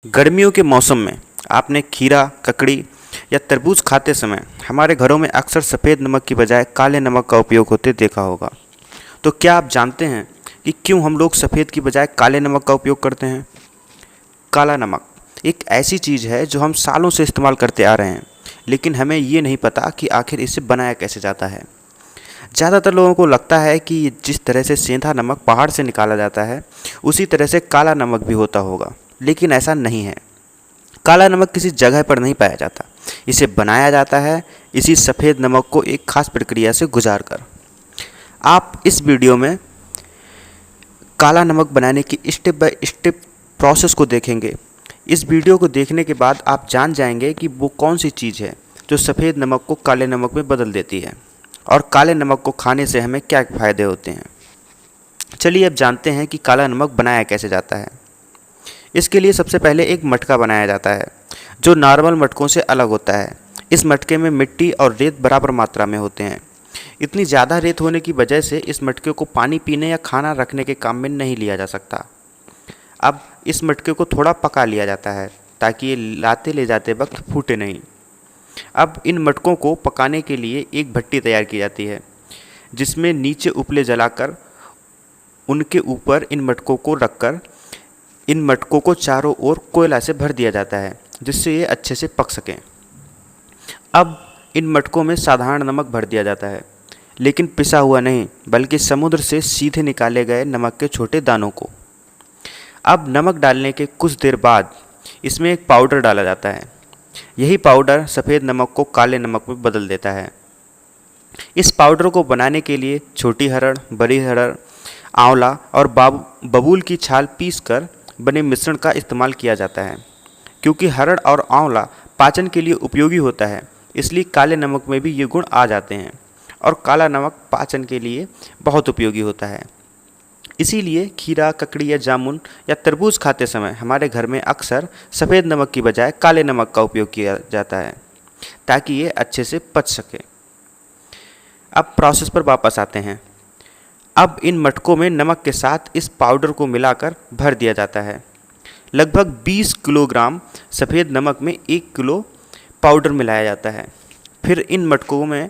गर्मियों के मौसम में आपने खीरा, ककड़ी या तरबूज खाते समय हमारे घरों में अक्सर सफ़ेद नमक की बजाय काले नमक का उपयोग होते देखा होगा। तो क्या आप जानते हैं कि क्यों हम लोग सफ़ेद की बजाय काले नमक का उपयोग करते हैं? काला नमक एक ऐसी चीज़ है जो हम सालों से इस्तेमाल करते आ रहे हैं, लेकिन हमें ये नहीं पता कि आखिर इसे बनाया कैसे जाता है। ज़्यादातर लोगों को लगता है कि जिस तरह से सेंधा नमक पहाड़ से निकाला जाता है, उसी तरह से काला नमक भी होता होगा, लेकिन ऐसा नहीं है। काला नमक किसी जगह पर नहीं पाया जाता, इसे बनाया जाता है इसी सफ़ेद नमक को एक खास प्रक्रिया से गुजार कर। आप इस वीडियो में काला नमक बनाने की स्टेप बाय स्टेप प्रोसेस को देखेंगे। इस वीडियो को देखने के बाद आप जान जाएंगे कि वो कौन सी चीज़ है जो सफ़ेद नमक को काले नमक में बदल देती है और काले नमक को खाने से हमें क्या फ़ायदे होते हैं। चलिए अब जानते हैं कि काला नमक बनाया कैसे जाता है। इसके लिए सबसे पहले एक मटका बनाया जाता है जो नॉर्मल मटकों से अलग होता है। इस मटके में मिट्टी और रेत बराबर मात्रा में होते हैं। इतनी ज़्यादा रेत होने की वजह से इस मटके को पानी पीने या खाना रखने के काम में नहीं लिया जा सकता। अब इस मटके को थोड़ा पका लिया जाता है ताकि ये लाते ले जाते वक्त फूटे नहीं। अब इन मटकों को पकाने के लिए एक भट्टी तैयार की जाती है जिसमें नीचे उपले जलाकर उनके ऊपर इन मटकों को रखकर इन मटकों को चारों ओर कोयला से भर दिया जाता है जिससे ये अच्छे से पक सकें। अब इन मटकों में साधारण नमक भर दिया जाता है, लेकिन पिसा हुआ नहीं, बल्कि समुद्र से सीधे निकाले गए नमक के छोटे दानों को। अब नमक डालने के कुछ देर बाद इसमें एक पाउडर डाला जाता है। यही पाउडर सफ़ेद नमक को काले नमक में बदल देता है। इस पाउडर को बनाने के लिए छोटी हरड़, बड़ी हरड़, आंवला और बबूल की छाल पीसकर बने मिश्रण का इस्तेमाल किया जाता है। क्योंकि हरड़ और आंवला पाचन के लिए उपयोगी होता है, इसलिए काले नमक में भी ये गुण आ जाते हैं और काला नमक पाचन के लिए बहुत उपयोगी होता है। इसीलिए खीरा, ककड़ी या जामुन या तरबूज खाते समय हमारे घर में अक्सर सफ़ेद नमक की बजाय काले नमक का उपयोग किया जाता है ताकि ये अच्छे से पच सके। अब प्रोसेस पर वापस आते हैं। अब इन मटकों में नमक के साथ इस पाउडर को मिलाकर भर दिया जाता है। लगभग 20 किलोग्राम सफ़ेद नमक में 1 किलो पाउडर मिलाया जाता है। फिर इन मटकों में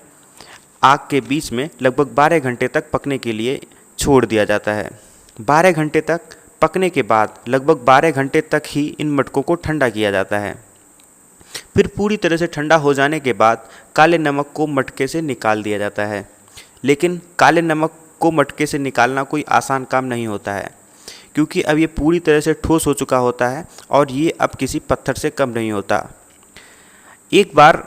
आग के बीच में लगभग 12 घंटे तक पकने के लिए छोड़ दिया जाता है। 12 घंटे तक पकने के बाद लगभग 12 घंटे तक ही इन मटकों को ठंडा किया जाता है। फिर पूरी तरह से ठंडा हो जाने के बाद काले नमक को मटके से निकाल दिया जाता है। लेकिन काले नमक को मटके से निकालना कोई आसान काम नहीं होता है, क्योंकि अब ये पूरी तरह से ठोस हो चुका होता है और ये अब किसी पत्थर से कम नहीं होता। एक बार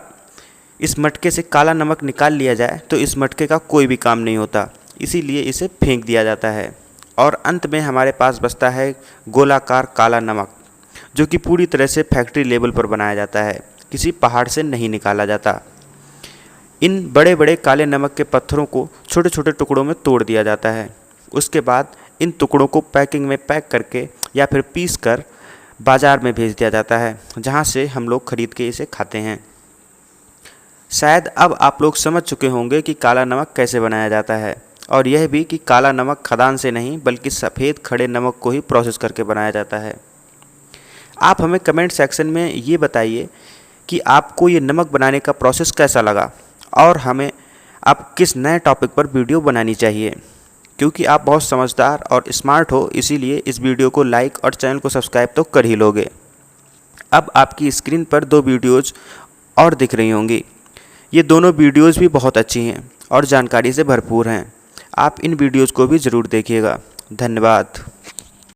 इस मटके से काला नमक निकाल लिया जाए तो इस मटके का कोई भी काम नहीं होता, इसीलिए इसे फेंक दिया जाता है और अंत में हमारे पास बचता है गोलाकार काला नमक, जो कि पूरी तरह से फैक्ट्री लेवल पर बनाया जाता है, किसी पहाड़ से नहीं निकाला जाता। इन बड़े बड़े काले नमक के पत्थरों को छोटे छोटे टुकड़ों में तोड़ दिया जाता है। उसके बाद इन टुकड़ों को पैकिंग में पैक करके या फिर पीस कर बाज़ार में भेज दिया जाता है, जहां से हम लोग खरीद के इसे खाते हैं। शायद अब आप लोग समझ चुके होंगे कि काला नमक कैसे बनाया जाता है, और यह भी कि काला नमक खदान से नहीं बल्कि सफ़ेद खड़े नमक को ही प्रोसेस करके बनाया जाता है। आप हमें कमेंट सेक्शन में ये बताइए कि आपको ये नमक बनाने का प्रोसेस कैसा लगा और हमें अब किस नए टॉपिक पर वीडियो बनानी चाहिए। क्योंकि आप बहुत समझदार और स्मार्ट हो, इसीलिए इस वीडियो को लाइक और चैनल को सब्सक्राइब तो कर ही लोगे। अब आपकी स्क्रीन पर 2 वीडियोज़ और दिख रही होंगी। ये दोनों वीडियोज़ भी बहुत अच्छी हैं और जानकारी से भरपूर हैं। आप इन वीडियोज़ को भी ज़रूर देखिएगा। धन्यवाद।